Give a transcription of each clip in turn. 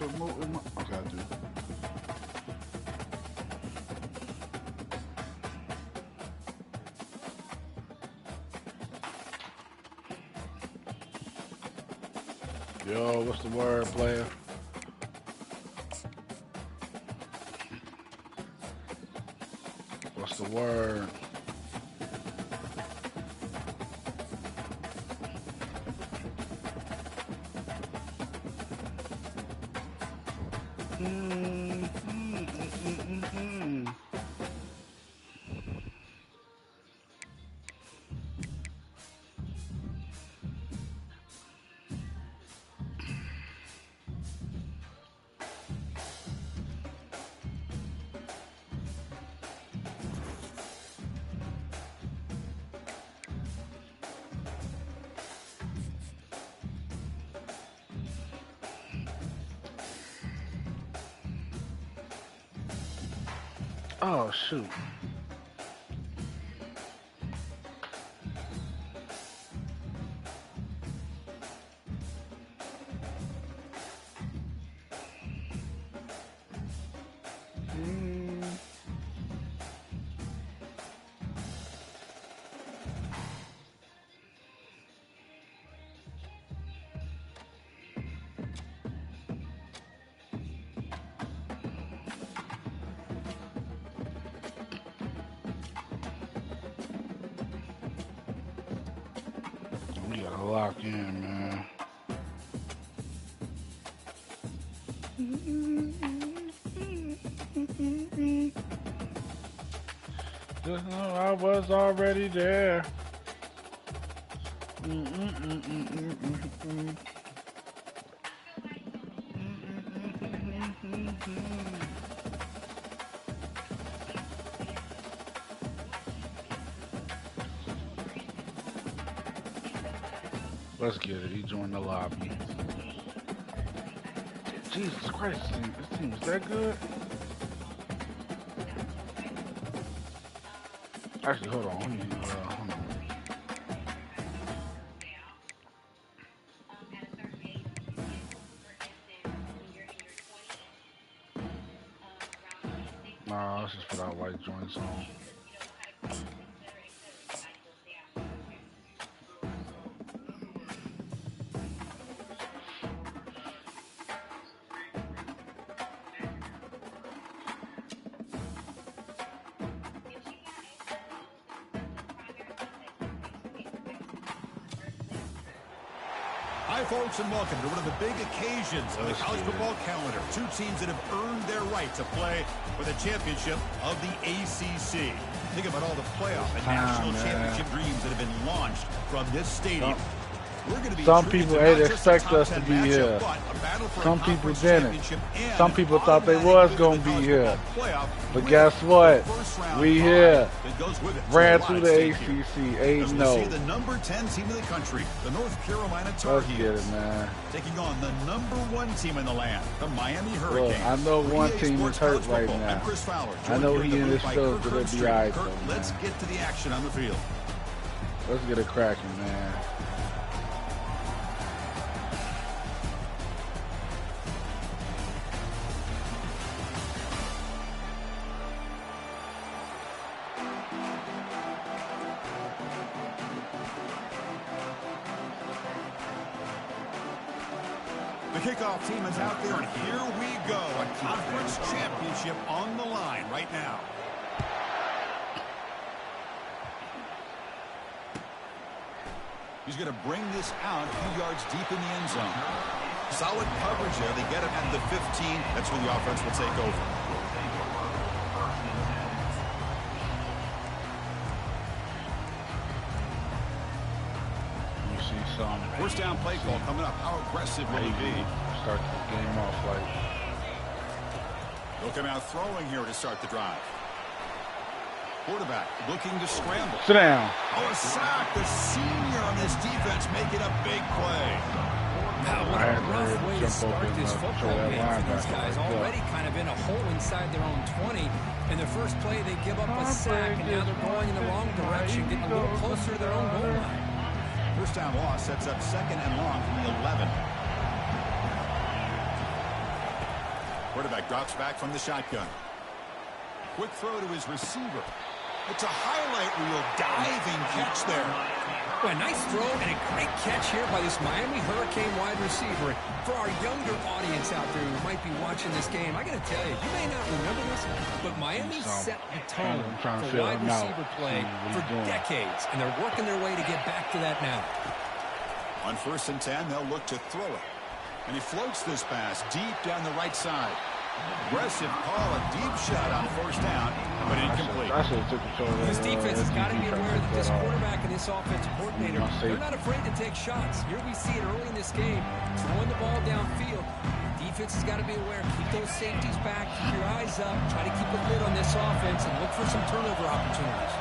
put more in my... Okay, I do. Yo, what's the word, player? What's the word? Oh, shoot. We gotta lock in, man. Just know I was already there. Let's get it. He joined the lobby. Jesus Christ, this team is that good? Actually, hold on. Hold on. Nah, let's just put out white joints on. Hi, folks, and welcome to one of the big occasions of the college football calendar. Two teams that have earned their right to play for the championship of the ACC. Think about all the playoff and national championship dreams that have been launched from this stadium. Some people expect us to be here. Some people didn't. Some people thought they was going to be here. But guess what? We here. Ran through the ACC. 8-0. The number 10 team in the country, the North Carolina Tar Heels. Let's get it, man. Taking on the number 1 team in the land, the Miami Hurricanes. Look, I know one team is hurt right now. I know he and his feels going to be all right, though, man. Let's get to the action on the field. Let's get it cracking, man. The kickoff team is out there, and here we go. A conference championship on the line right now. He's going to bring this out a few yards deep in the end zone. Solid coverage there. They get it at the 15. That's where the offense will take over. First down play call coming up. How aggressive will he be? Start the game off like. He'll come out throwing here to start the drive. Quarterback looking to scramble. Sit down. Oh, a sack. The senior on this defense making a big play. Now, what a rough way to start this football game for these guys. Already kind of in a hole inside their own 20. In their first play, they give up a sack, and now they're going in the wrong direction, getting a little closer to their own goal line. First down loss sets up 2nd and long from the 11. Quarterback drops back from the shotgun. Quick throw to his receiver. It's a highlight reel diving catch there. Well, a nice throw and a great catch here by this Miami Hurricane wide receiver. For our younger audience out there who might be watching this game, I got to tell you, you may not remember this, but Miami set the tone for wide receiver play for decades, and they're working their way to get back to that now. On 1st and 10, they'll look to throw it. And he floats this pass deep down the right side. Aggressive call, a deep shot on 1st down, but incomplete. This defense has got to be aware that this quarterback and this offensive coordinator, they're not afraid to take shots. Here we see it early in this game, throwing the ball downfield. Defense has got to be aware. Keep those safeties back, keep your eyes up, try to keep a lid on this offense, and look for some turnover opportunities.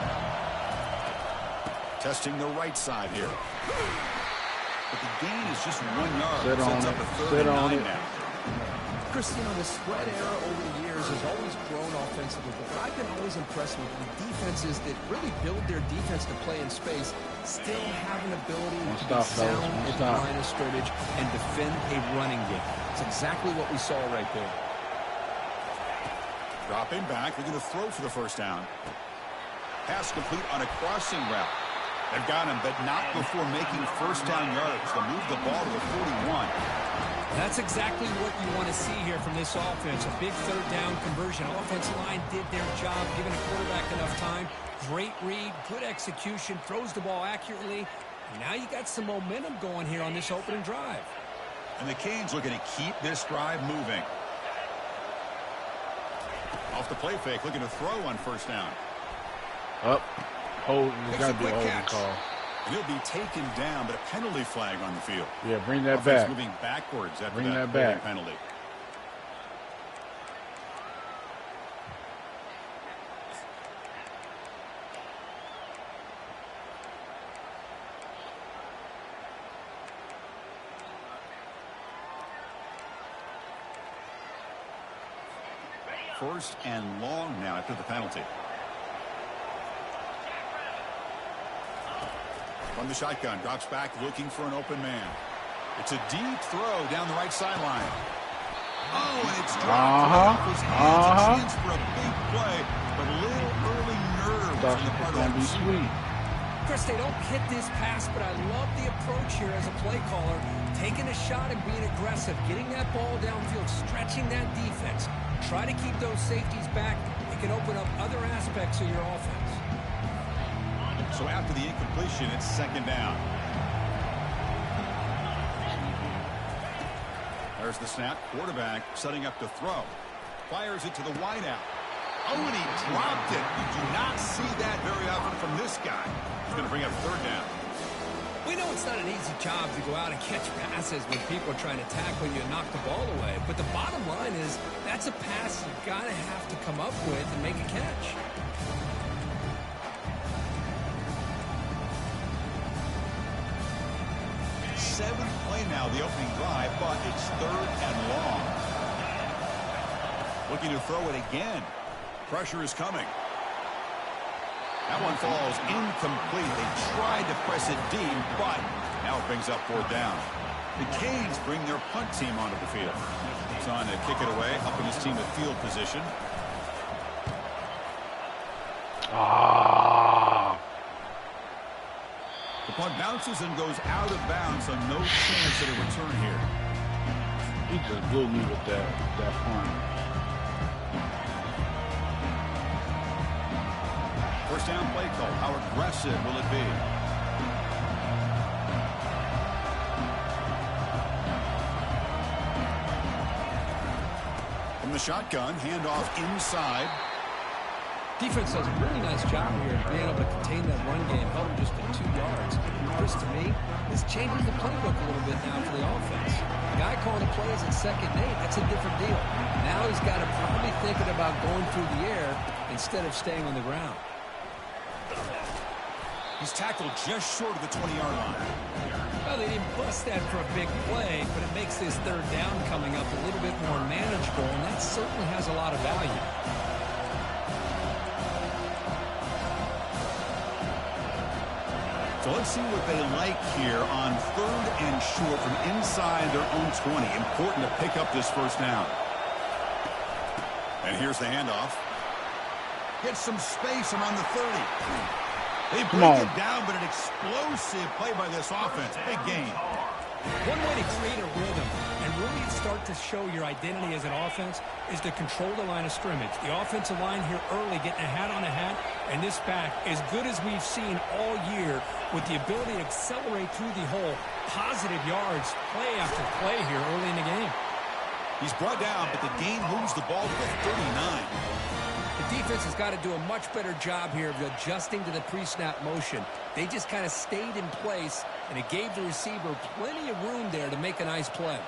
Testing the right side here. But the gain is just 1 yard. Sets up a 3rd and 9 now. Chris, you know, the spread era over the years has always grown offensively, but what I've been always impressed with defenses that really build their defense to play in space still have an ability to be sound at the line of scrimmage and defend a running game. It's exactly what we saw right there. Dropping back, they're going to throw for the 1st down. Pass complete on a crossing route. They've got him, but not before making 1st down yards. They'll move the ball to the 41. That's exactly what you want to see here from this offense. A big 3rd down conversion. Offensive line did their job, giving a quarterback enough time. Great read, good execution, throws the ball accurately. And now you got some momentum going here on this opening drive. And the Canes looking to keep this drive moving. Off the play fake, looking to throw on 1st down. Up. Hold. There's got to be a holding call. And he'll be taken down, but a penalty flag on the field. Yeah, bring that Offense back. Moving backwards after bring that back. Penalty. First and long now after the penalty. From the shotgun, drops back looking for an open man. It's a deep throw down the right sideline. Oh, and it's dropped off his hands. A chance for a big play, but a little early nerves on the part of the receiver. Chris, they don't hit this pass, but I love the approach here as a play caller. Taking a shot and being aggressive, getting that ball downfield, stretching that defense. Try to keep those safeties back. It can open up other aspects of your offense. So after the incompletion, it's 2nd down. There's the snap. Quarterback setting up to throw. Fires it to the wideout. Oh, and he dropped it. You do not see that very often from this guy. He's going to bring up 3rd down. We know it's not an easy job to go out and catch passes when people are trying to tackle you and knock the ball away. But the bottom line is that's a pass you've got to have to come up with and make a catch. Seventh play now, the opening drive, but it's 3rd and long. Looking to throw it again. Pressure is coming. That one falls incomplete. They tried to press it deep, but now it brings up 4th down. The Canes bring their punt team onto the field. He's on to kick it away, helping his team to field position. The punt bounces and goes out of bounds, so no chance at a return here. He just blew me with that punt. 1st down play call. How aggressive will it be? From the shotgun, handoff inside. Defense does a really nice job here of being able to contain that run game, held him just at 2 yards. Chris, to me, this changes the playbook a little bit now for the offense. The guy calling the plays at 2nd and 8, that's a different deal. Now he's got to probably thinking about going through the air instead of staying on the ground. He's tackled just short of the 20-yard line. Well, they didn't bust that for a big play, but it makes this 3rd down coming up a little bit more manageable, and that certainly has a lot of value. So let's see what they like here on 3rd and short from inside their own 20. Important to pick up this 1st down. And here's the handoff. Gets some space around the 30. They break it down, but an explosive play by this offense. Big gain. One way to create a rhythm and really start to show your identity as an offense is to control the line of scrimmage. The offensive line here early getting a hat on a hat, and this back, as good as we've seen all year, with the ability to accelerate through the hole, positive yards, play after play here early in the game. He's brought down, but the game moves the ball to the 39. The defense has got to do a much better job here of adjusting to the pre-snap motion. They just kind of stayed in place, and it gave the receiver plenty of room there to make a nice play.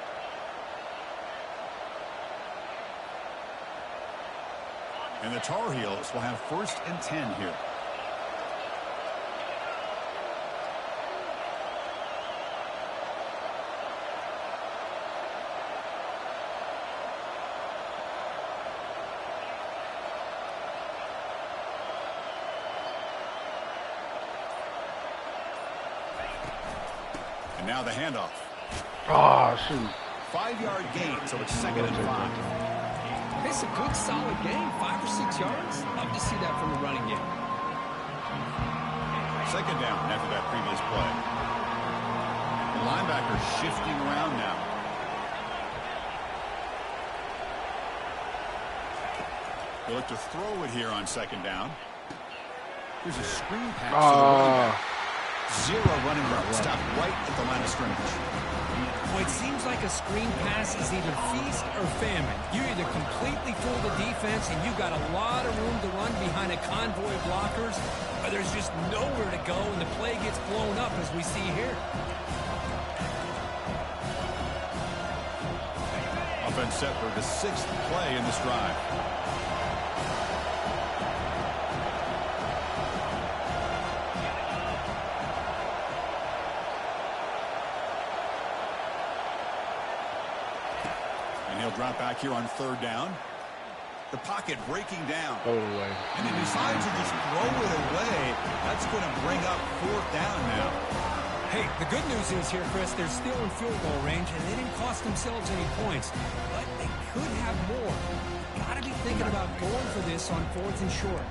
And the Tar Heels will have 1st and 10 here. And now the handoff. Oh, shoot. 5-yard gain, so it's 2nd and 5. It's a good, solid game. 5 or 6 yards. Love to see that from the running game. 2nd down after that previous play. The linebacker shifting around now. They look to throw it here on 2nd down. Here's a screen pass to the running back. 0 running route. Stopped right at the line of scrimmage. Well, it seems like a screen pass is either feast or famine. You either completely fool the defense and you've got a lot of room to run behind a convoy of blockers, or there's just nowhere to go and the play gets blown up as we see here. Offense set for the 6th play in this drive. Drop back here on 3rd down. The pocket breaking down. Throw it away. And he decides to just throw it away. That's going to bring up 4th down now. Hey, the good news is here, Chris, they're still in field goal range, and they didn't cost themselves any points. But they could have more. Got to be thinking about going for this on 4th and short.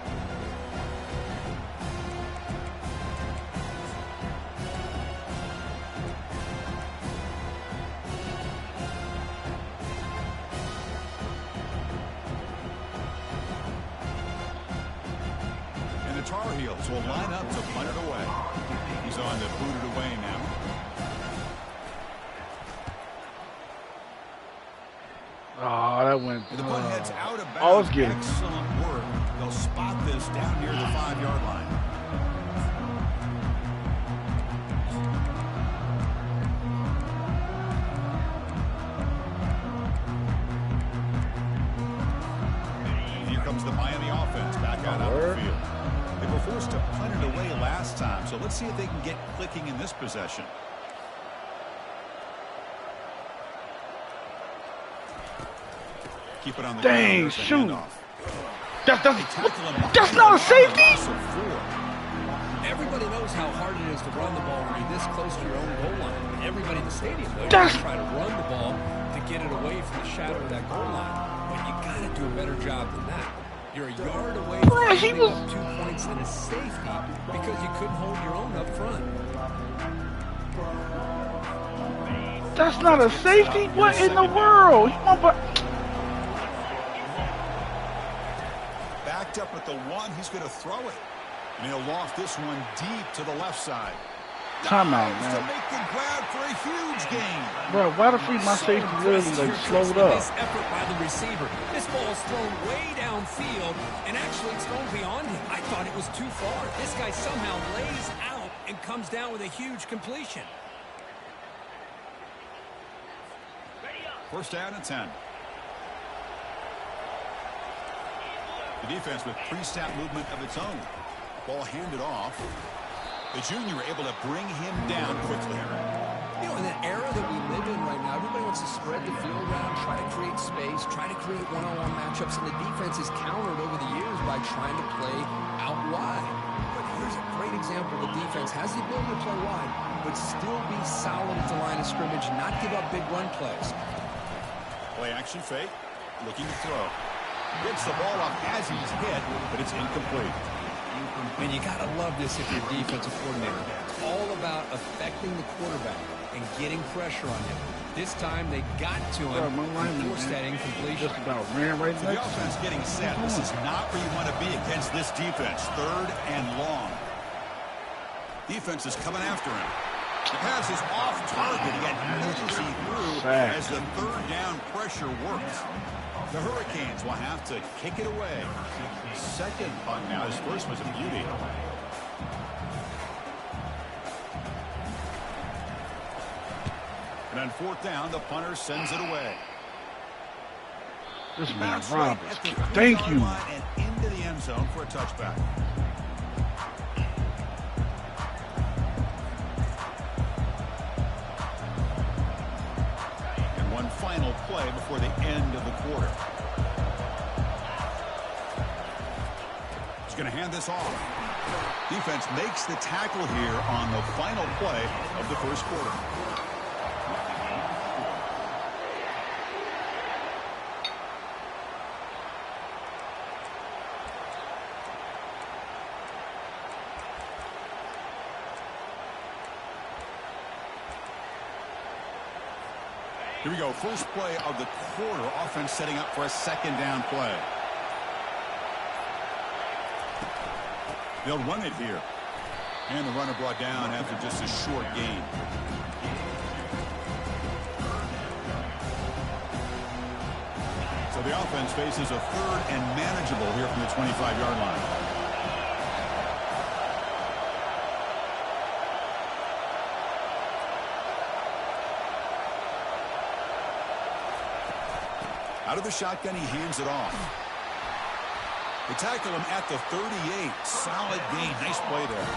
Tar Heels will line up to punt it away. He's on to boot it away now. Oh, that went. And the punt heads out of bounds. I was getting excellent work. They'll spot this down near the 5-yard line. And here comes the Miami offense back out on the field. They were forced to punt it away last time, so let's see if they can get clicking in this possession. Keep it on the dang, ground. shoot. That's not a safety? Everybody knows how hard it is to run the ball when you're this close to your own goal line. Everybody in the stadium knows to try to run the ball to get it away from the shadow of that goal line. But you got to do a better job than that. You're a yard away from giving up 2 points and a safety because you couldn't hold your own up front. That's not a safety? What in the world? Backed up at the 1, he's going to throw it. And he'll loft this one deep to the left side. Timeout, man. To make the grab for a huge gain. Bro, why the freak my safety literally like slowed up? This effort by the receiver. This ball is thrown way downfield, and actually it's thrown beyond him. I thought it was too far. This guy somehow lays out and comes down with a huge completion. 1st down and 10. The defense with pre-snap movement of its own. Ball handed off. The junior able to bring him down quickly. You know, in the era that we live in right now, everybody wants to spread the field around, try to create space, try to create one-on-one matchups, and the defense is countered over the years by trying to play out wide. But here's a great example. The defense has the ability to play wide, but still be solid at the line of scrimmage, not give up big run plays. Play action fake, looking to throw. Gets the ball up as he's hit, but it's incomplete. And you got to love this if you're a defensive coordinator. It's all about affecting the quarterback and getting pressure on him. This time they got to him and forced that incompletion. Just about ran right So the offense getting set. This is not where you want to be against this defense. 3rd and long. Defense is coming after him. The pass is off target. He had no see through as the 3rd down pressure works. The Hurricanes will have to kick it away. 2nd punt now. His first was a beauty. And on 4th down, the punter sends it away. This man Roberts. Thank you. And into the end zone for a touchback. And one final play before the end of the quarter. He's going to hand this off. Defense makes the tackle here on the final play of the first quarter. Here we go. First play of the quarter. Offense setting up for a 2nd down play. They'll run it here. And the runner brought down after just a short gain. So the offense faces a 3rd and manageable here from the 25-yard line. Out of the shotgun, he hands it off. They tackle him at the 38. Solid gain. Nice play there.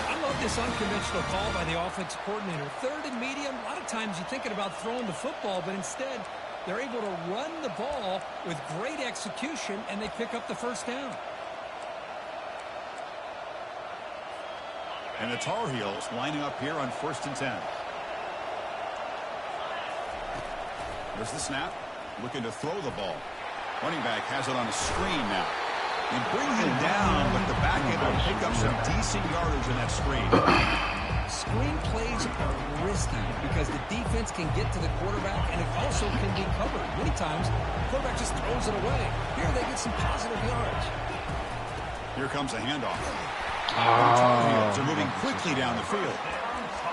I love this unconventional call by the offensive coordinator. 3rd and medium. A lot of times you're thinking about throwing the football, but instead they're able to run the ball with great execution, and they pick up the 1st down. And the Tar Heels lining up here on 1st and 10. There's the snap. Looking to throw the ball. Running back has it on a screen now. They bring him down, but the back end will pick up some decent yardage in that screen. Screen plays are risky because the defense can get to the quarterback, and it also can be covered. Many times, the quarterback just throws it away. Here they get some positive yards. Here comes a handoff. They're moving quickly down the field.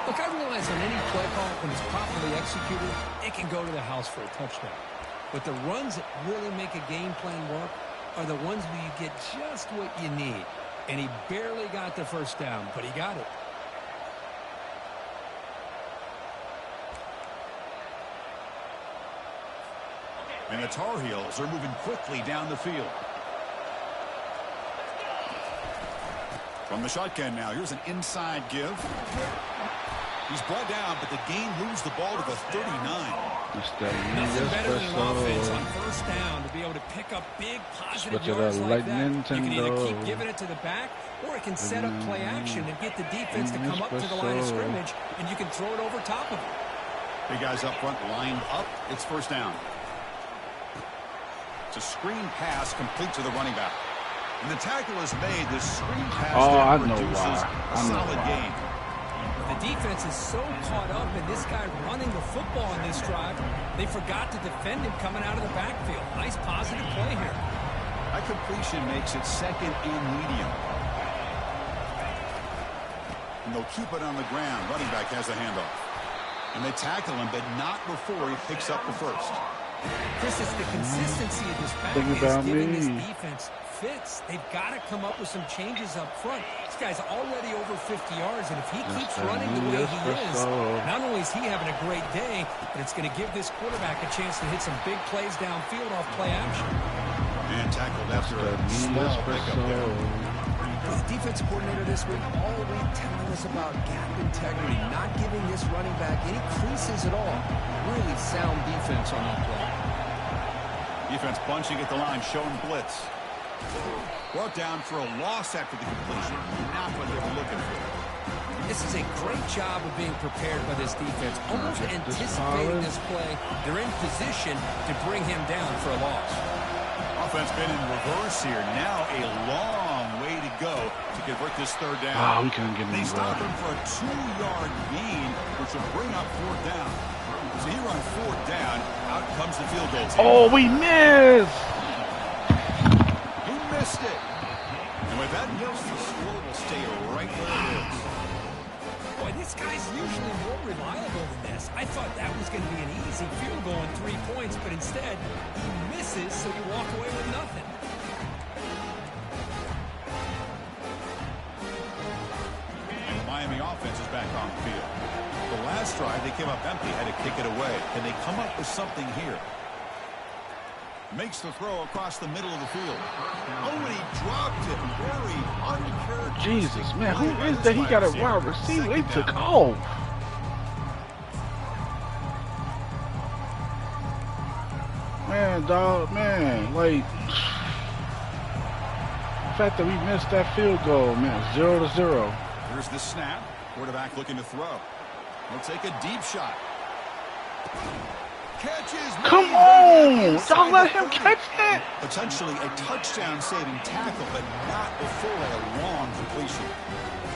Look, I realize on any play call, when it's properly executed, it can go to the house for a touchdown. But the runs that really make a game plan work are the ones where you get just what you need. And he barely got the 1st down, but he got it. And the Tar Heels are moving quickly down the field. From the shotgun now, here's an inside give. He's brought down, but the gain moves the ball to the 39. Nothing better than an offense on 1st down to be able to pick up big positive yards like that. You can either keep giving it to the back, or it can set up play action and get the defense to come up to the line of scrimmage, and you can throw it over top of it. Big guys up front lined up. It's 1st down. It's a screen pass complete to the running back. And the tackle is made. The screen pass produces a solid gain. The defense is so caught up in this guy running the football in this drive, they forgot to defend him coming out of the backfield. Nice positive play here. That completion makes it 2nd and medium. And they'll keep it on the ground. Running back has a handoff. And they tackle him, but not before he picks up the 1st. Chris, it's the consistency of this package that's giving this defense fits. They've got to come up with some changes up front. This guy's already over 50 yards, and if he keeps running the way he is, not only is he having a great day, but it's going to give this quarterback a chance to hit some big plays downfield off play action. And tackled after a small pickup there. The defensive coordinator this week already telling us about gap integrity, not giving this running back any creases at all. Really sound defense on that play. Defense bunching at the line, showing blitz. Brought down for a loss after the completion. Not what they were looking for. This is a great job of being prepared by this defense. Almost anticipating this play. They're in position to bring him down for a loss. offense been in reverse here. Now a long way to go to convert this third down. Oh, we couldn't get him. They stop him for a 2-yard gain, which will bring up fourth down. So he runs fourth down. Out comes the field goal team. Oh, we missed. He missed it. And with that, the score will stay right where it is. Boy, this guy's usually more reliable than this. I thought that was going to be an easy field goal and 3 points, but instead, he misses, so you walk away with nothing. And the Miami offense is back on the field. The last drive, they came up empty, had to kick it away. And they come up with something here. Makes the throw across the middle of the field. Oh, and he dropped it. Very uncharacteristic. Jesus, man, who is that? He got a wide receiver. He took off. Man, dog, man, like, the fact that we missed that field goal, man, 0-0. Here's the snap. Quarterback looking to throw. He'll take a deep shot. Catches. Come on! Don't let him catch that. Potentially a touchdown-saving tackle, but not before a long completion.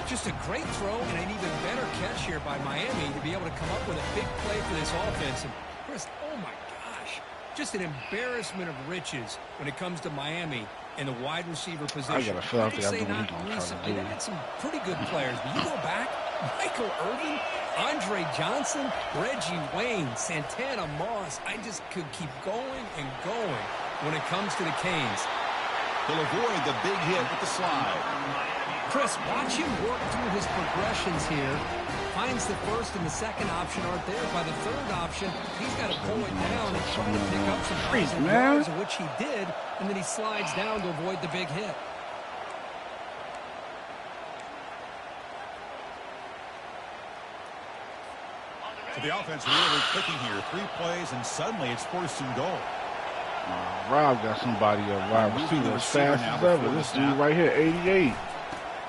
Just a great throw and an even better catch here by Miami to be able to come up with a big play for this offense. And Chris, oh my gosh, just an embarrassment of riches when it comes to Miami and the wide receiver position. I gotta feel like I say not recently, they had some pretty good players, but you go back, Michael Irvin, Andre Johnson, Reggie Wayne, Santana Moss. I just could keep going and going when it comes to the Canes. He'll avoid the big hit with the slide. Chris, watch him work through his progressions here. Finds the first and the second option aren't there. By the third option, he's got to pull it down and try to pick up some positive yards, which he did, and then he slides down to avoid the big hit. So the offense really clicking here. 3 plays, and suddenly it's 1st and goal. Rob got somebody a wide receiver as fast as ever. This dude right here, 88.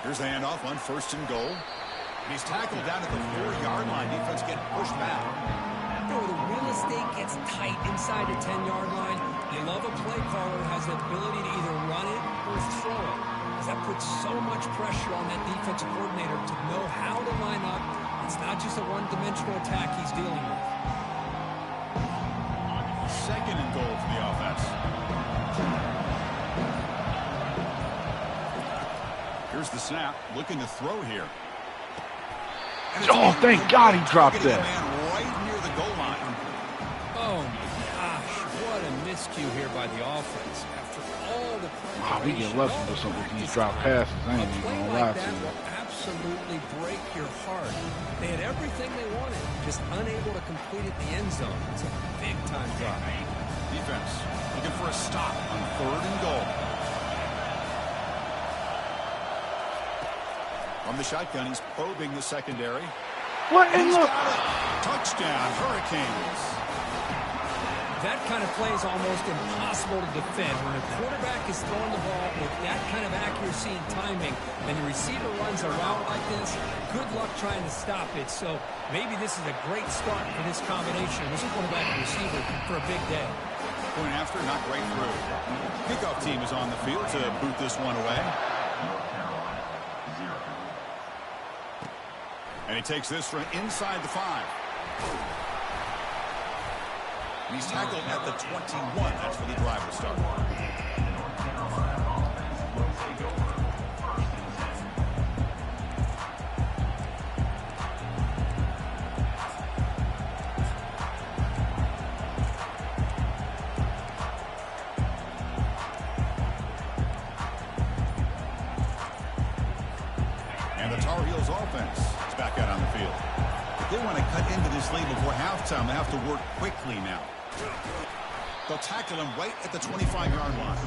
Here's the handoff on 1st and goal. He's tackled down at the 4-yard line. Defense getting pushed back. You know, the real estate gets tight inside the 10-yard line. You love a play caller who has the ability to either run it or throw it. Because that puts so much pressure on that defensive coordinator to know how to line up. It's not just a one-dimensional attack he's dealing with. 2nd and goal for the offense. Here's the snap. Looking to throw here. Oh, thank God he dropped that. Right near the goal line. Oh, my gosh. What a miscue here by the offense. After all the we get lucky with some of these drop passes. I ain't even gonna lie to you. Will absolutely break your heart. They had everything they wanted, just unable to complete it in the end zone. It's a big-time drop. Defense looking for a stop on 3rd and goal. From the shotgun, he's probing the secondary. What in the... Touchdown, Hurricanes. That kind of play is almost impossible to defend. When a quarterback is throwing the ball with that kind of accuracy and timing, and the receiver runs a route like this, good luck trying to stop it. So maybe this is a great start for this combination, this quarterback and receiver, for a big day. Point after, not right through. Kickoff team is on the field to boot this one away. And he takes this from inside the 5. And he's tackled at the 21. That's where the drive will start. And the Tar Heels offense is back out on the field. If they want to cut into this lead before halftime, they have to work quickly now. They'll tackle him right at the 25-yard line.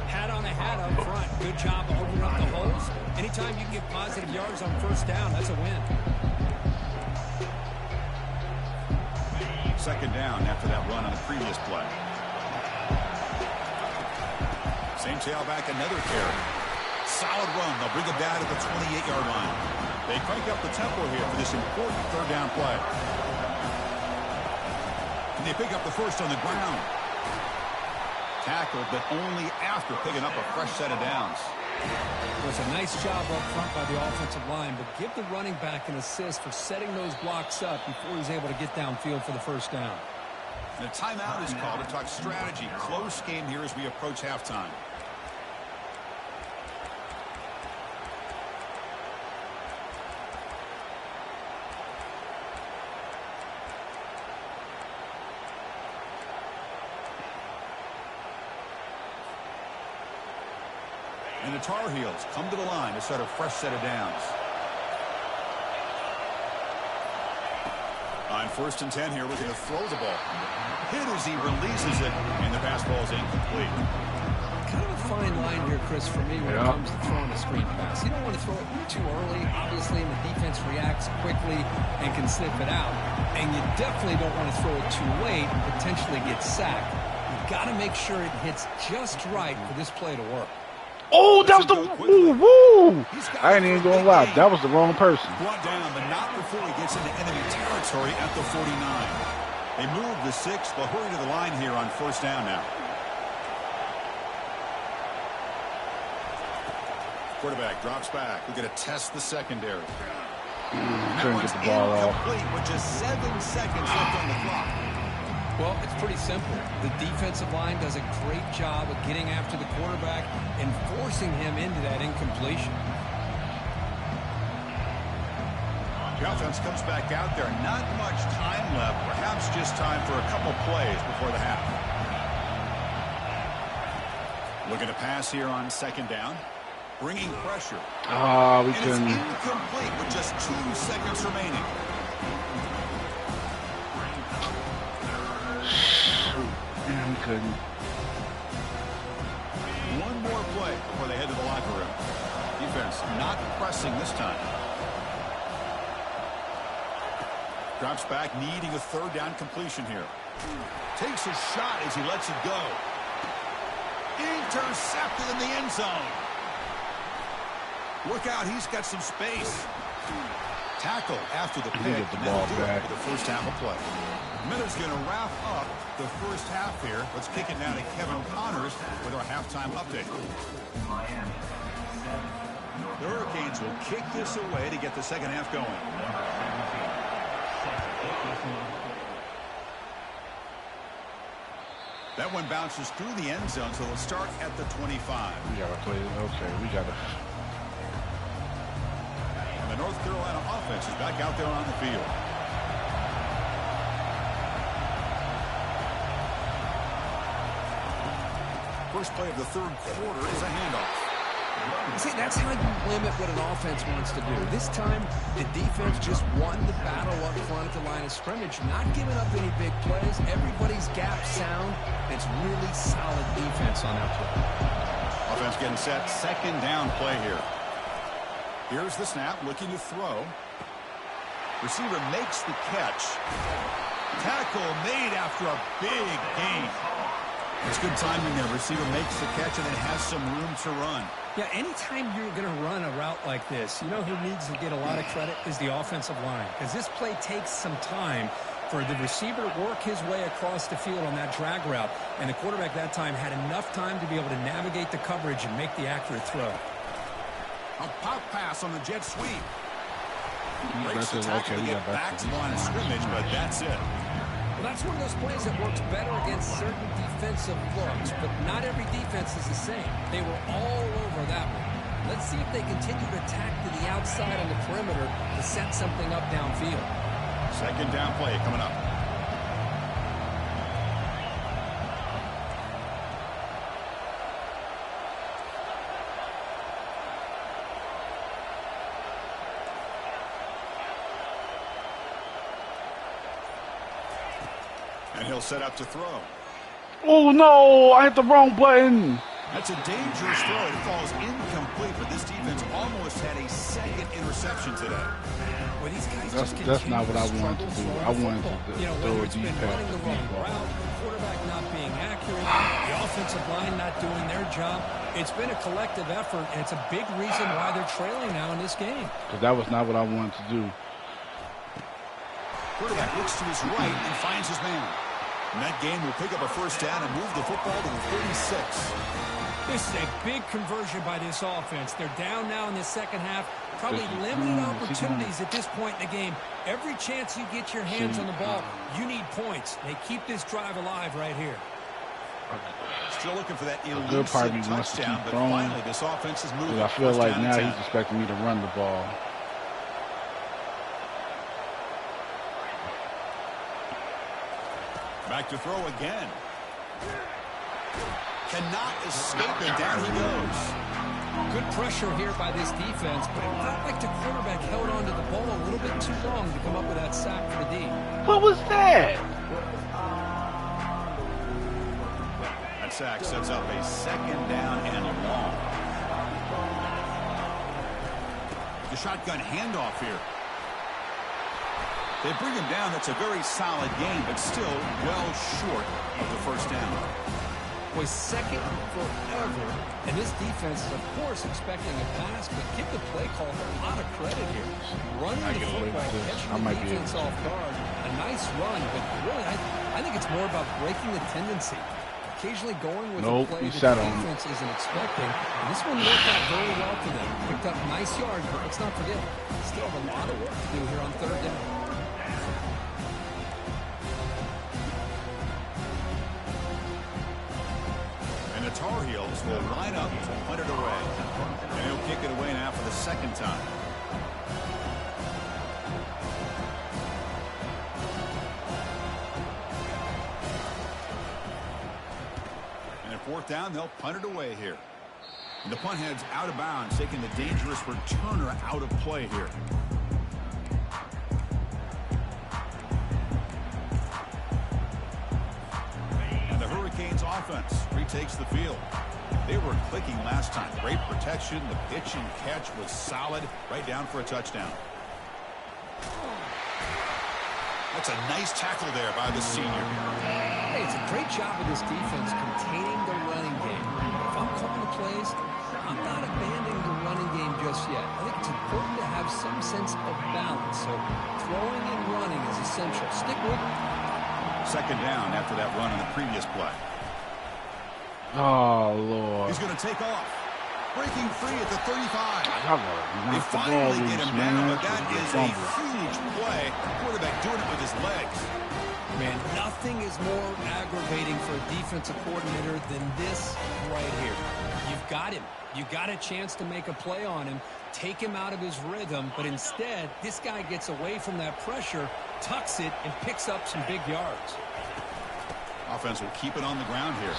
Hat on a hat up front. Good job opening up the holes. Anytime you can get positive yards on 1st down, that's a win. 2nd down after that run on the previous play. Same tailback, another carry. Solid run. They'll bring it down at the 28-yard line. They crank up the tempo here for this important 3rd down play. And they pick up the 1st on the ground. Tackled, but only after picking up a fresh set of downs. It was a nice job up front by the offensive line, but give the running back an assist for setting those blocks up before he's able to get downfield for the first down. And a timeout is called to talk strategy. Close game here as we approach halftime. And the Tar Heels come to the line to start a fresh set of downs. On 1st and 10 here, we're going to throw the ball. Hit as he releases it, and the pass ball is incomplete. Kind of a fine line here, Chris, for me when it comes to throwing a screen pass. You don't want to throw it too early, obviously, and the defense reacts quickly and can sniff it out. And you definitely don't want to throw it too late and potentially get sacked. You've got to make sure it hits just right for this play to work. Oh, that was the woo! I ain't even gonna lie, that was the wrong person. Brought down, but not before he gets into enemy territory at the 49. They move the 6. They'll hurry to the line here on 1st down now. Quarterback drops back. We're going to test the secondary. Trying to get the ball off. With just 7 seconds left on the clock. Well, it's pretty simple. The defensive line does a great job of getting after the quarterback and forcing him into that incompletion. The offense comes back out there. Not much time left. Perhaps just time for a couple plays before the half. Looking to pass here on 2nd down. Bringing pressure. We couldn't. It's incomplete with just 2 seconds remaining. Man, we couldn't. One more play before they head to the locker room. Defense not pressing this time. Drops back, needing a 3rd down completion here. Takes a shot as he lets it go. Intercepted in the end zone. Look out, he's got some space. Tackle after the pick. Get the ball back. For the first half of play. Miller's going to wrap up the first half here. Let's kick it now to Kevin Connors with our halftime update. The Hurricanes will kick this away to get the second half going. That one bounces through the end zone, so they'll start at the 25. We got to play it. Okay, we got to. And the North Carolina offense is back out there on the field. First play of the 3rd quarter is a handoff. See, that's how you limit what an offense wants to do. This time, the defense just won the battle up front at the line of scrimmage, not giving up any big plays. Everybody's gap sound. It's really solid defense on that play. Offense getting set. 2nd down play here. Here's the snap, looking to throw. Receiver makes the catch. Tackle made after a big gain. It's good timing there. Receiver makes the catch and then has some room to run. Yeah, anytime you're going to run a route like this, you know who needs to get a lot of credit is the offensive line. Because this play takes some time for the receiver to work his way across the field on that drag route. And the quarterback that time had enough time to be able to navigate the coverage and make the accurate throw. A pop pass on the jet sweep. Breaks the tackle to get back to the line of scrimmage, but that's it. Well, that's one of those plays that works better against certain defensive looks, but not every defense is the same. They were all over that one. Let's see if they continue to attack to the outside on the perimeter to set something up downfield. 2nd down play coming up. And he'll set up to throw. Oh, no, I hit the wrong button. That's a dangerous throw. It falls incomplete, but this defense almost had a 2nd interception today. Well, these guys that's not what I wanted to do. I wanted to throw a deep pass to deep ball. Quarterback not being accurate, the offensive line not doing their job. It's been a collective effort, and it's a big reason why they're trailing now in this game. Because that was not what I wanted to do. Quarterback looks to his right and finds his man. And that game will pick up a first down and move the football to the 36. This is a big conversion by this offense. They're down now in the second half. Probably limited opportunities at this point in the game. Every chance you get your hands on the ball, you need points. They keep this drive alive right here. Still looking for that elusive touchdown, but finally this offense is moving. I feel like now he's expecting me to run the ball. Back to throw again. Cannot escape, and down he goes. Good pressure here by this defense, but it felt like the quarterback held on to the ball a little bit too long to come up with that sack for the D. What was that? That sack sets up a second down and long. The shotgun handoff here. They bring him down. That's a very solid game, but still well short of the first down. Was second forever, and this defense is, of course, expecting a pass, but give the play call a lot of credit here. Running the football, catching the defense off guard. A nice run, but really, I think it's more about breaking the tendency. Occasionally going with a play that the defense isn't expecting. And this one worked out very well for them. Picked up nice yards, but let's not forget, still have a lot of work to do here on third down. And the Tar Heels will line up to punt it away. And he'll kick it away now for the second time. And at fourth down, they'll punt it away here. And the punt heads out of bounds, taking the dangerous returner out of play here. Offense retakes the field. They were clicking last time. Great protection. The pitch and catch was solid. Right down for a touchdown. That's a nice tackle there by the senior. Hey, it's a great job of this defense containing the running game. If I'm calling the plays, I'm not abandoning the running game just yet. I think it's important to have some sense of balance. So throwing and running is essential. Stick with it. Second down after that run on the previous play. Oh, Lord. He's going to take off. Breaking free at the 35. They finally get him down, but that is a huge play. Quarterback doing it with his legs. Man, nothing is more aggravating for a defensive coordinator than this right here. You've got him. You got a chance to make a play on him, take him out of his rhythm, but instead, this guy gets away from that pressure, tucks it, and picks up some big yards. Offense will keep it on the ground here.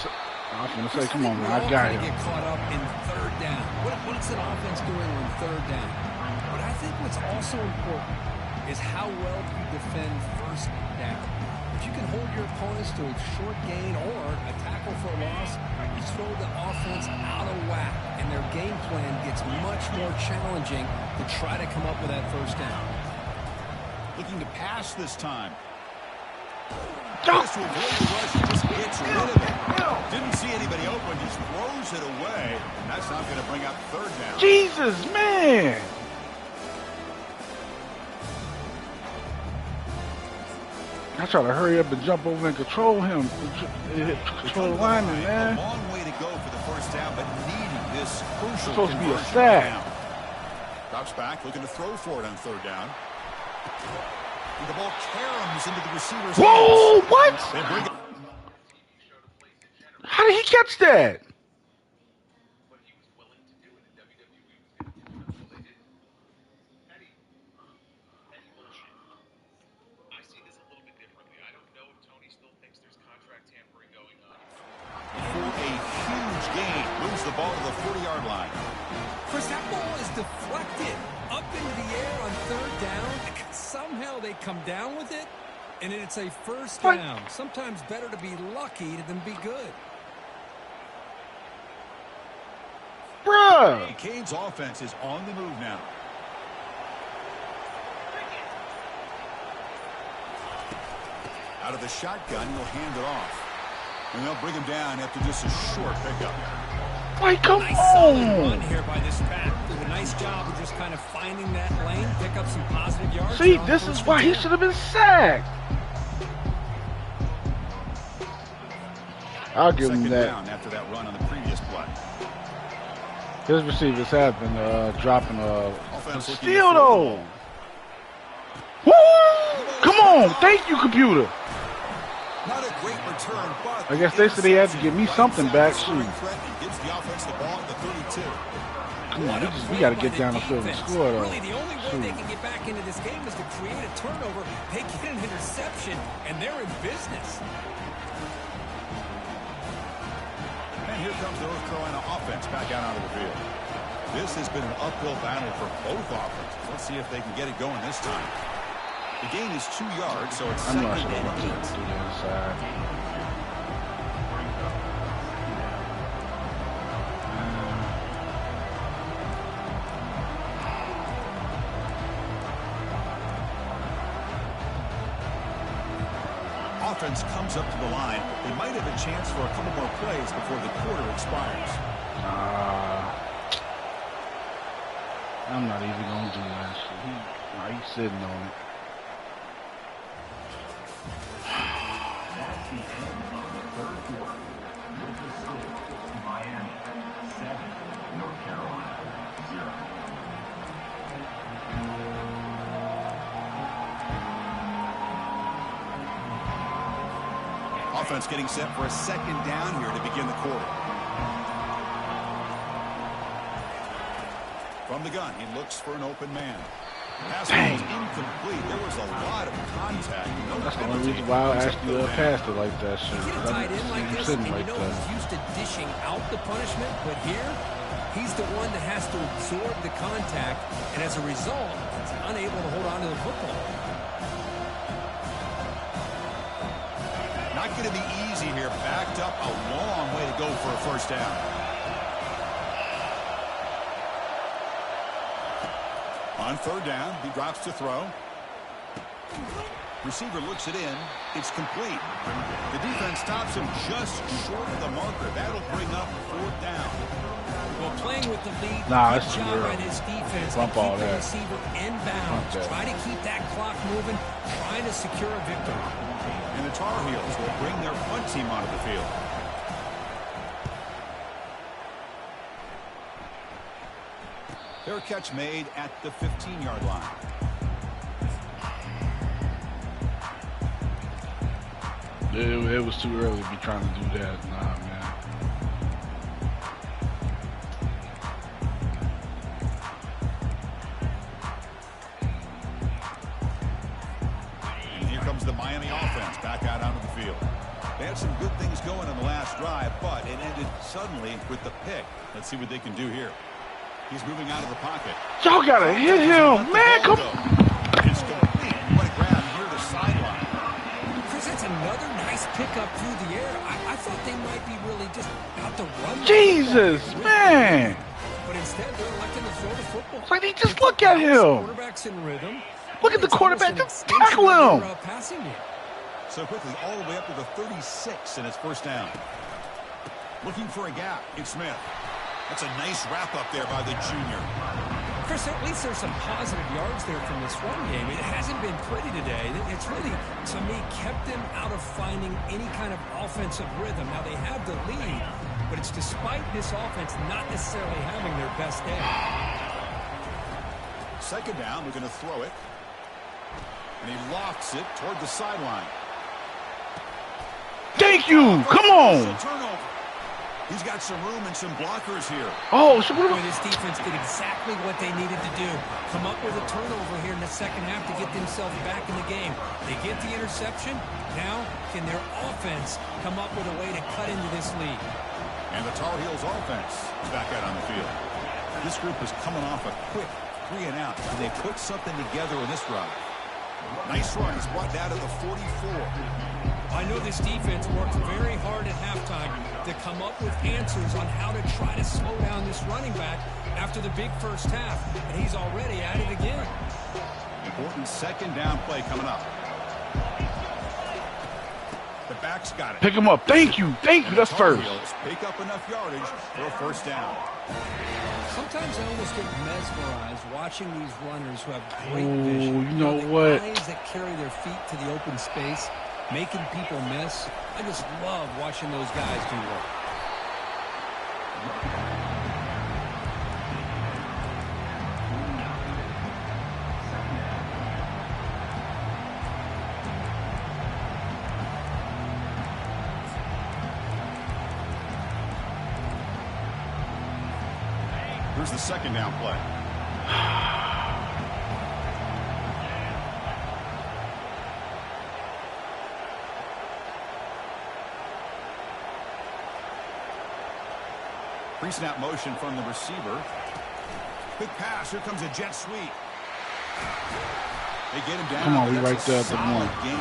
I was going to say, come on, man, I got him. Get caught up in third down. What's an offense doing on third down? But I think what's also important is how well you defend first down. If you can hold your opponents to a short gain or a tackle for a loss, you throw the offense out of whack, and their game plan gets much more challenging to try to come up with that first down. Looking to pass this time. Tries to avoid the rush, he just gets rid of it. Didn't see anybody open, just throws it away. That's not going to bring up third down. Jesus, man! I try to hurry up and jump over and control him. Control the lineman, man. A long way to go for the first down, but needing this crucial supposed to be a sack. Drops back, looking to throw for it on third down. And the ball caroms into the receiver's hands. Whoa! What? How did he catch that? The ball to the 40-yard line. Chris, that ball is deflected up into the air on third down. Somehow they come down with it, and it's a first down. Sometimes better to be lucky than be good. Bruh! Cade's offense is on the move now. Out of the shotgun, he'll hand it off. And they'll bring him down after just a short pickup. Why, come on! Nice solid run here by this pack. Did a nice job of just kind of finding that lane, pick up some positive yards. See, this is why he should have been sacked. I'll give him that. Down after that run on the previous play. His receivers have been dropping a steal though. Woo! Come on, thank you, computer. Not a great return, but I guess they said they had to give me something back. Shoot. Gives the offense the ball at the 32. Come on, we got to get down the field and score though. Really, the only way they can get back into this game is to create a turnover. They get an interception, and they're in business. And here comes the North Carolina offense back out onto the field. This has been an uphill battle for both offenses. Let's see if they can get it going this time. The gain is 2 yards, so it's second and 8. Offense comes up to the line. They might have a chance for a couple more plays before the quarter expires. I'm not even going to do that shit. He's sitting on it. Offense getting set for a second down here to begin the quarter. From the gun, he looks for an open man. Pass was incomplete. There was a lot of contact. That's the only reason why I actually passed it like that. Shit. You get a tight end like this, and you like know he's used to dishing out the punishment, but here, he's the one that has to absorb the contact, and as a result, he's unable to hold on to the football. Not going to be easy here. Backed up a long way to go for a first down. On third down, he drops to throw. Receiver looks it in. It's complete. The defense stops him just short of the marker. That'll bring up fourth down. Well, playing with the lead, good job by his defense to keep the receiver inbounds. Try to keep that clock moving, trying to secure a victory. And the Tar Heels will bring their punt team onto the field. Their catch made at the 15-yard line. It was too early to be trying to do that. Nah, man. And here comes the Miami offense back out onto the field. They had some good things going in the last drive, but it ended suddenly with the pick. Let's see what they can do here. He's moving out of the pocket. Y'all gotta hit him, man. Come on. It's complete. What a grab near the sideline. Chris, that's another nice pickup through the air. I thought they might be really just out to run. Jesus, man. But instead, they're electing to throw the football. It's like they just look at him. Quarterback's in rhythm. Look at the quarterback. Just tackle him. Passing game. So quickly, all the way up to the 36, and it's first down. Looking for a gap. It's Smith. That's a nice wrap-up there by the junior. Chris, at least there's some positive yards there from this run game. It hasn't been pretty today. It's really, to me, kept them out of finding any kind of offensive rhythm. Now, they have the lead, but it's despite this offense not necessarily having their best day. Second down, we're going to throw it. And he lofts it toward the sideline. Thank you. Come on. Turnover. He's got some room and some blockers here. Oh, so what? This defense did exactly what they needed to do. Come up with a turnover here in the second half to get themselves back in the game. They get the interception. Now, can their offense come up with a way to cut into this lead? And the Tar Heels offense is back out on the field. This group is coming off a quick 3 and out. And they put something together in this run. Nice run. He's brought down to the 44. I know this defense worked very hard at halftime to come up with answers on how to try to slow down this running back after the big first half, and he's already at it again. Important second down play coming up. The back's got it. Pick him up. Thank you. Thank you. That's first. Pick up enough yardage for a first down. Sometimes I almost get mesmerized watching these runners who have great Oh, vision. you know what? Eyes that carry their feet to the open space. making people miss. I just love watching those guys do work. Here's the second down play. Pre-snap motion from the receiver. Quick pass. Here comes a jet sweep. They get him down. Come on, we right there at the one. Game.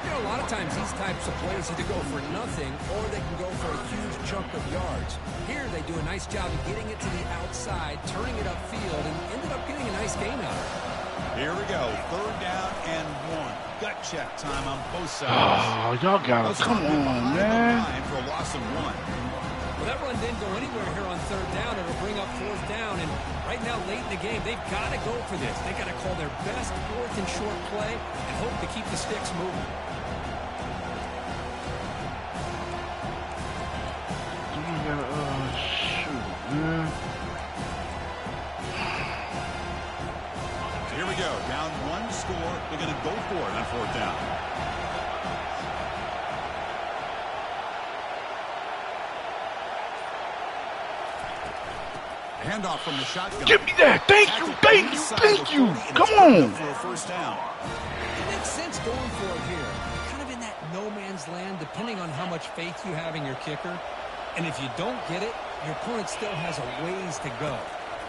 You know, a lot of times these types of plays either go for nothing or they can go for a huge chunk of yards. Here they do a nice job of getting it to the outside, turning it upfield, and ended up getting a nice gain out of it. Here we go. 3rd down and 1. Gut check time on both sides. Oh, y'all gotta come on, man. For a loss of 1. Well, that run didn't go anywhere here on 3rd down. It'll bring up 4th down, and right now, late in the game, they've got to go for this. They got to call their best 4th and short play and hope to keep the sticks moving. Here we go. Down 1 score. They're going to go for it on 4th down. Handoff from the shotgun. Give me that. Thank you. Thank you. Thank you. Come on. For a 1st down. It makes sense going for it here. Kind of in that no man's land, depending on how much faith you have in your kicker. And if you don't get it, your opponent still has a ways to go.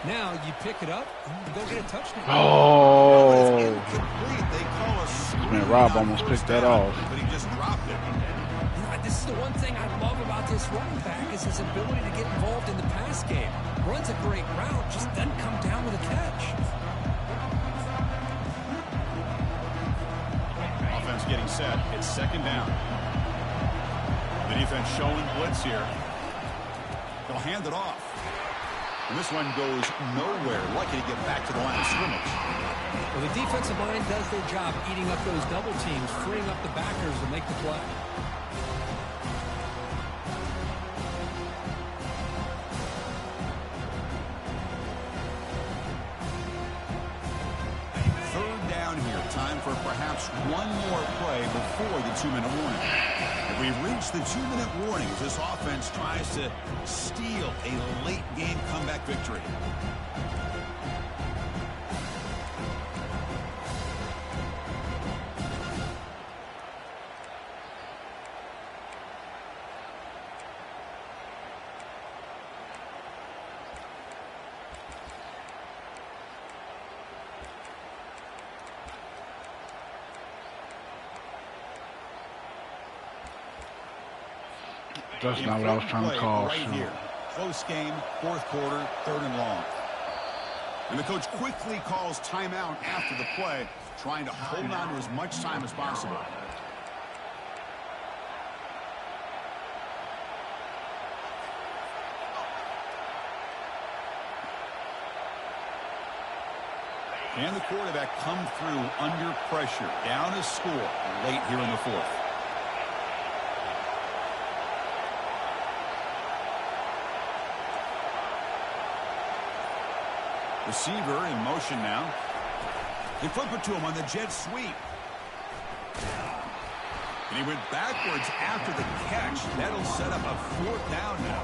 Now you pick it up and you go get a touchdown. Oh. They call a Man, Rob almost picked that off. But he just dropped it. You know, this is the one thing I love about this running back is his ability to get involved in the pass game. Runs a great route, just doesn't come down with a catch. Offense getting set. It's 2nd down. The defense showing blitz here. They'll hand it off. And this one goes nowhere. Lucky to get back to the line of scrimmage. Well, the defensive line does their job eating up those double teams, freeing up the backers to make the play. Time for perhaps one more play before the 2-minute warning. If we reach the 2-minute warning, this offense tries to steal a late game comeback victory. That's not what I was trying to call. Right here. Close game, 4th quarter, 3rd and long. And the coach quickly calls timeout after the play, trying to hold on to as much time as possible. And the quarterback come through under pressure. Down a score late here in the 4th. Receiver in motion now. They flip it to him on the jet sweep. And he went backwards after the catch. That'll set up a 4th down now.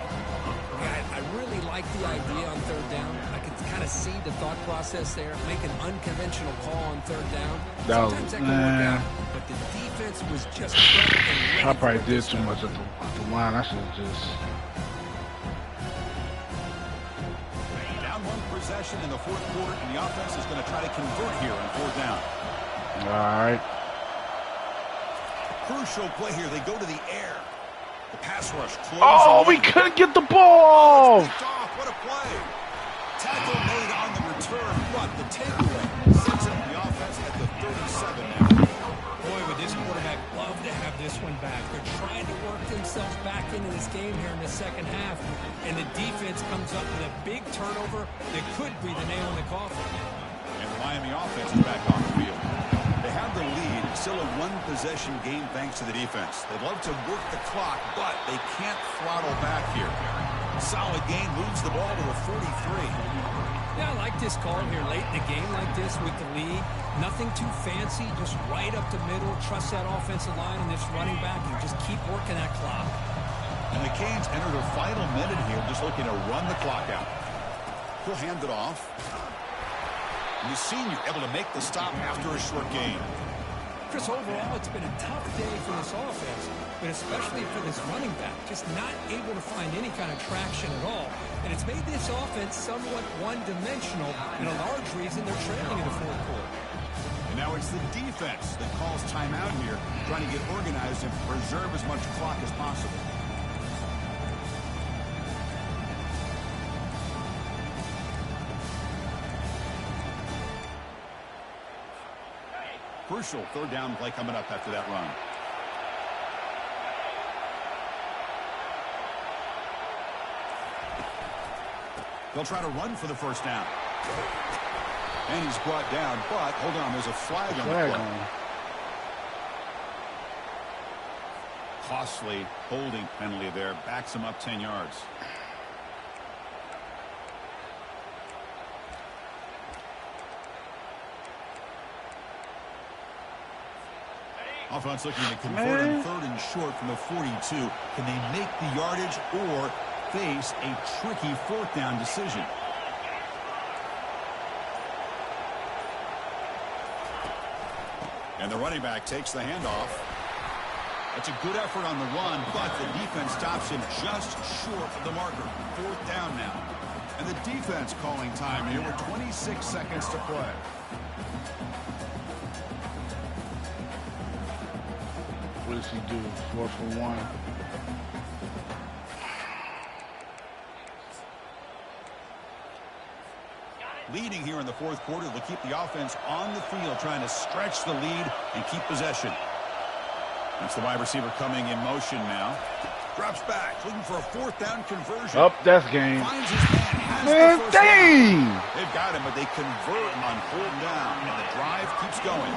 Yeah, I really like the idea on 3rd down. I can kind of see the thought process there. Make an unconventional call on 3rd down. Sometimes that can work out, but the defense was just... I probably did too much at the line. I should have just... Possession in the 4th quarter, and the offense is going to try to convert here on 4th down. All right. Crucial play here. They go to the air. The pass rush closes. Oh, we couldn't get the ball. What a play. Tackle made on the return, but the takeaway sets up the offense at the 37 now. Boy, would this quarterback love to have this one back. They're trying to work themselves back into this game here in the 2nd half, and the defense comes up with a big turnover that could be the nail in the coffin. And the Miami offense is back on the field. They have the lead Still a one-possession game thanks to the defense. They'd love to work the clock, but they can't throttle back here. Solid gain, moves the ball to the 43. Yeah, I like this call here late in the game like this with the lead. Nothing too fancy, just right up the middle. Trust that offensive line and this running back and just keep working that clock. And the Canes enter their final minute here, just looking to run the clock out. He'll hand it off. And the senior able to make the stop after a short gain. Chris, overall, it's been a tough day for this offense, but especially for this running back, just not able to find any kind of traction at all. And it's made this offense somewhat one-dimensional, and a large reason they're trailing in the fourth quarter. And now it's the defense that calls timeout here, trying to get organized and preserve as much clock as possible. Crucial third down play coming up after that run. They'll try to run for the first down. And he's brought down, but hold on, there's a flag on the play. Costly holding penalty there, backs him up 10 yards. Offense looking to convert on third and short from the 42. Can they make the yardage or face a tricky fourth down decision? And the running back takes the handoff. That's a good effort on the run, but the defense stops him just short of the marker. Fourth down now. And the defense calling time here with 26 seconds to play. What does he do? 4 for 1. Leading here in the fourth quarter, they'll keep the offense on the field, trying to stretch the lead and keep possession. That's the wide receiver coming in motion now. Drops back, looking for a fourth down conversion. Up, that's game. Finds his man, has Man, the first dang! down. They've got him, but they convert on fourth down, and the drive keeps going.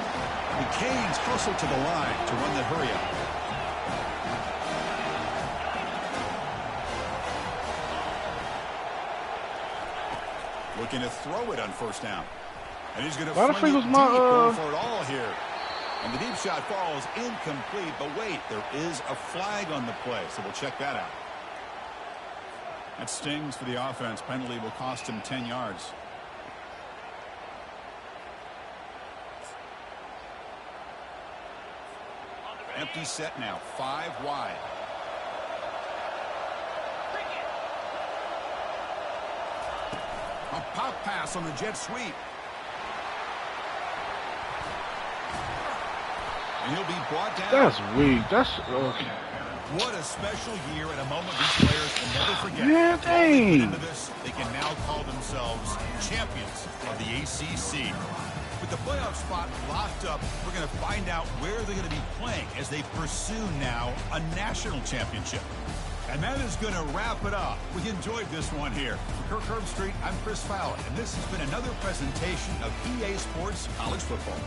The Canes hustle to the line to run the hurry up. Looking to throw it on first down. And he's going to fling it deep, going for it all here. And the deep shot falls incomplete, but wait, there is a flag on the play, so we'll check that out. That stings for the offense. Penalty will cost him 10 yards. Empty set now, 5 wide. A pop pass on the jet sweep. And he'll be brought down. That's weak. That's okay. What a special year and a moment these players can never forget. Yeah, dang. Into this, they can now call themselves champions of the ACC. With the playoff spot locked up, we're going to find out where they're going to be playing as they pursue now a national championship. And that is going to wrap it up. We enjoyed this one here. Kirk Herbstreit, I'm Chris Fowler, and this has been another presentation of EA Sports College Football.